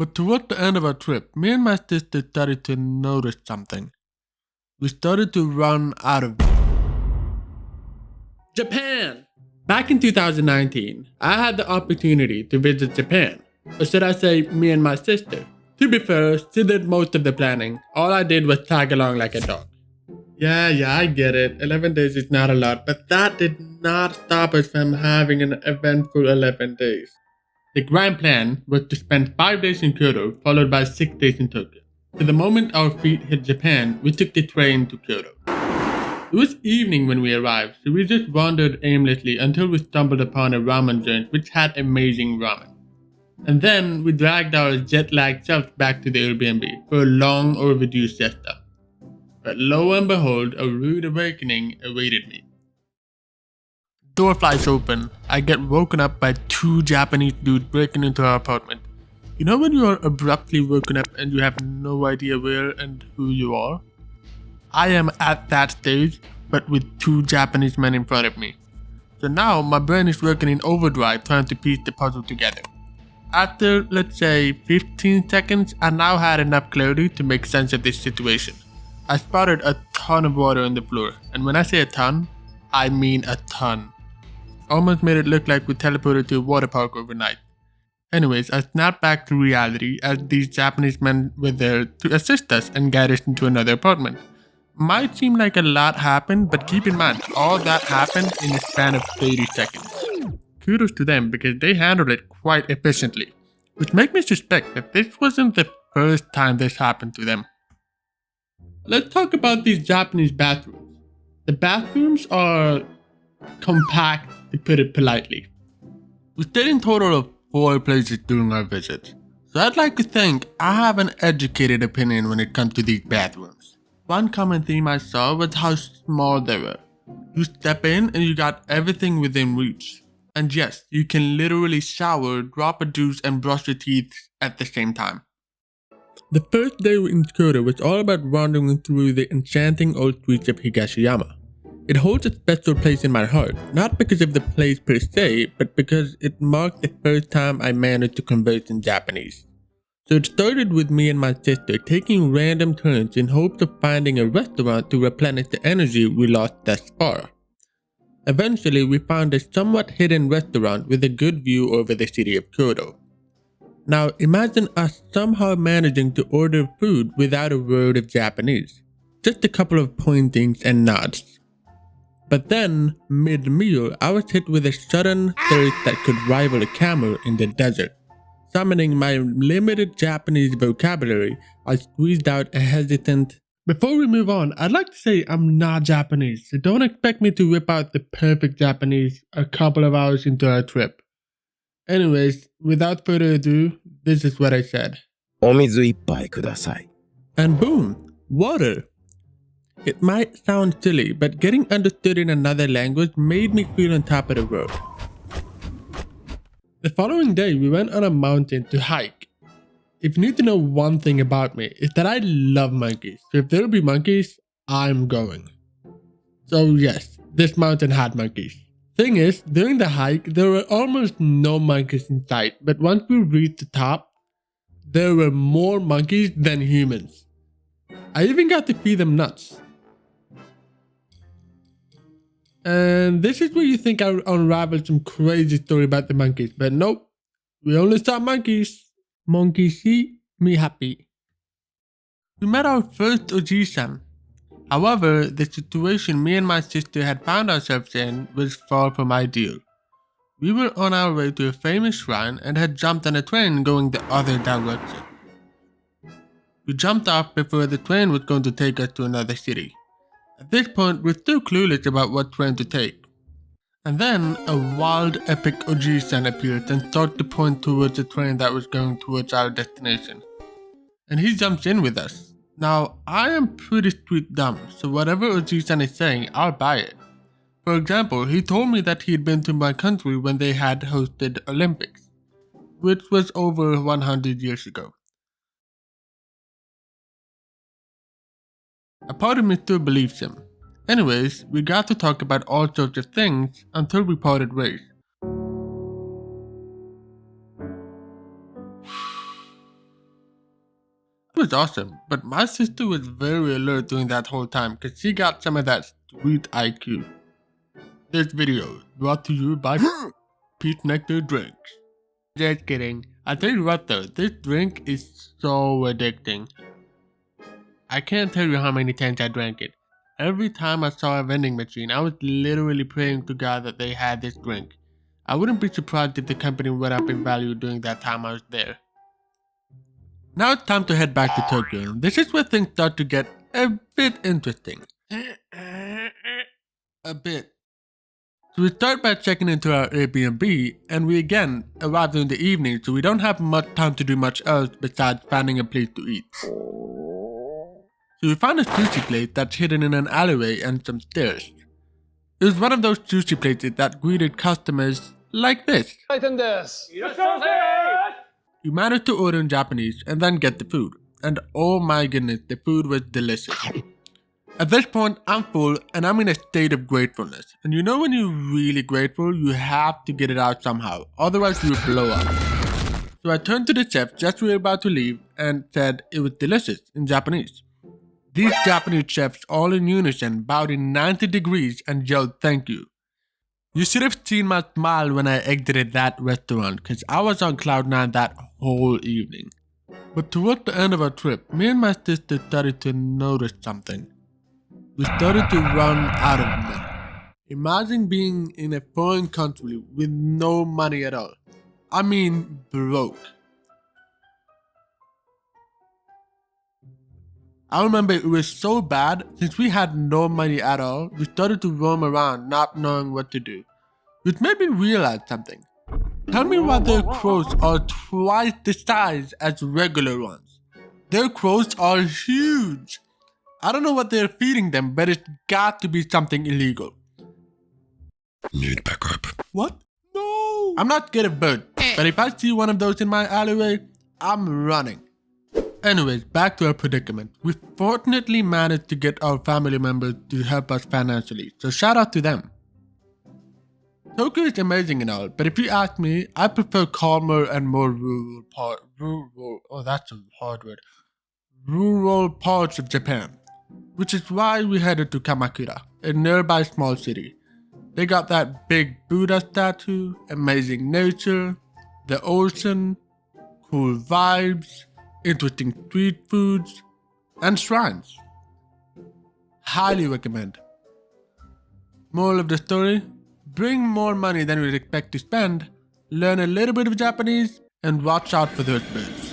But toward the end of our trip, me and my sister started to notice something. We started to run out of Japan! Back in 2019, I had the opportunity to visit Japan. Or should I say, me and my sister. To be fair, she did most of the planning. All I did was tag along like a dog. Yeah, I get it. 11 days is not a lot, but that did not stop us from having an eventful 11 days. The grand plan was to spend 5 days in Kyoto, followed by 6 days in Tokyo. So the moment our feet hit Japan, we took the train to Kyoto. It was evening when we arrived, so we just wandered aimlessly until we stumbled upon a ramen joint which had amazing ramen. And then we dragged our jet-lagged selves back to the Airbnb for a long overdue siesta. But lo and behold, a rude awakening awaited me. Door flies open. I get woken up by 2 Japanese dudes breaking into our apartment. You know when you are abruptly woken up and you have no idea where and who you are? I am at that stage, but with 2 Japanese men in front of me. So now my brain is working in overdrive trying to piece the puzzle together. After, let's say, 15 seconds, I now had enough clarity to make sense of this situation. I spotted a ton of water on the floor, and when I say a ton, I mean a ton. Almost made it look like we teleported to a water park overnight. Anyways, I snapped back to reality as these Japanese men were there to assist us and guide us into another apartment. Might seem like a lot happened, but keep in mind, all that happened in the span of 30 seconds. Kudos to them because they handled it quite efficiently, which makes me suspect that this wasn't the first time this happened to them. Let's talk about these Japanese bathrooms. The bathrooms are compact, to put it politely. We stayed in total of 4 places during our visit, so I'd like to think I have an educated opinion when it comes to these bathrooms. One common theme I saw was how small they were. You step in and you got everything within reach. And yes, you can literally shower, drop a juice and brush your teeth at the same time. The first day in Kyoto was all about wandering through the enchanting old streets of Higashiyama. It holds a special place in my heart, not because of the place per se, but because it marked the first time I managed to converse in Japanese. So it started with me and my sister taking random turns in hopes of finding a restaurant to replenish the energy we lost thus far. Eventually, we found a somewhat hidden restaurant with a good view over the city of Kyoto. Now imagine us somehow managing to order food without a word of Japanese, just a couple of pointings and nods. But then, mid-meal, I was hit with a sudden thirst that could rival a camel in the desert. Summoning my limited Japanese vocabulary, I squeezed out a hesitant, "Before we move on, I'd like to say I'm not Japanese, so don't expect me to whip out the perfect Japanese a couple of hours into our trip." Anyways, without further ado, this is what I said. お水一杯ください. And boom, water. It might sound silly, but getting understood in another language made me feel on top of the world. The following day, we went on a mountain to hike. If you need to know one thing about me, it's that I love monkeys. So if there will be monkeys, I'm going. So yes, this mountain had monkeys. Thing is, during the hike, there were almost no monkeys in sight, but once we reached the top, there were more monkeys than humans. I even got to feed them nuts. And this is where you think I would unravel some crazy story about the monkeys, but nope, we only saw monkeys. Monkeys see me happy. We met our first Oji-san. However, the situation me and my sister had found ourselves in was far from ideal. We were on our way to a famous shrine and had jumped on a train going the other direction. We jumped off before the train was going to take us to another city. At this point, we're still clueless about what train to take. And then, a wild epic Oji-san appeared and started to point towards the train that was going towards our destination. And he jumps in with us. Now, I am pretty street dumb, so whatever Oji-san is saying, I'll buy it. For example, he told me that he'd been to my country when they had hosted Olympics, which was over 100 years ago. A part of me still believes him. Anyways, we got to talk about all sorts of things until we parted ways. was awesome, but my sister was very alert during that whole time because she got some of that sweet IQ. This video is brought to you by Peach Nectar Drinks. Just kidding. I tell you what though, this drink is so addicting. I can't tell you how many times I drank it. Every time I saw a vending machine, I was literally praying to God that they had this drink. I wouldn't be surprised if the company went up in value during that time I was there. Now it's time to head back to Tokyo. This is where things start to get a bit interesting. A bit. So we start by checking into our Airbnb, and we again arrive in the evening, so we don't have much time to do much else besides finding a place to eat. So we found a sushi place that's hidden in an alleyway and some stairs. It was one of those sushi places that greeted customers like this. You managed to order in Japanese and then get the food. And oh my goodness, the food was delicious. At this point, I'm full and I'm in a state of gratefulness. And you know when you're really grateful, you have to get it out somehow, otherwise you blow up. So I turned to the chef just as we were about to leave and said it was delicious in Japanese. These Japanese chefs all in unison bowed in 90 degrees and yelled thank you. You should have seen my smile when I exited that restaurant because I was on cloud 9 that whole evening. But towards the end of our trip, me and my sister started to notice something. We started to run out of money. Imagine being in a foreign country with no money at all. I mean broke. I remember it was so bad, since we had no money at all, we started to roam around not knowing what to do. Which made me realize something. Tell me why their crows are twice the size as regular ones. Their crows are huge. I don't know what they're feeding them, but it's got to be something illegal. Need backup. What? No! I'm not scared of birds, but if I see one of those in my alleyway, I'm running. Anyways, back to our predicament. We fortunately managed to get our family members to help us financially, so shout out to them. Tokyo is amazing and all, but if you ask me, I prefer calmer and more rural parts of Japan. Which is why we headed to Kamakura, a nearby small city. They got that big Buddha statue, amazing nature, the ocean, cool vibes, interesting street foods, and shrines. Highly recommend. Moral of the story? Bring more money than you'd expect to spend, learn a little bit of Japanese, and watch out for those birds.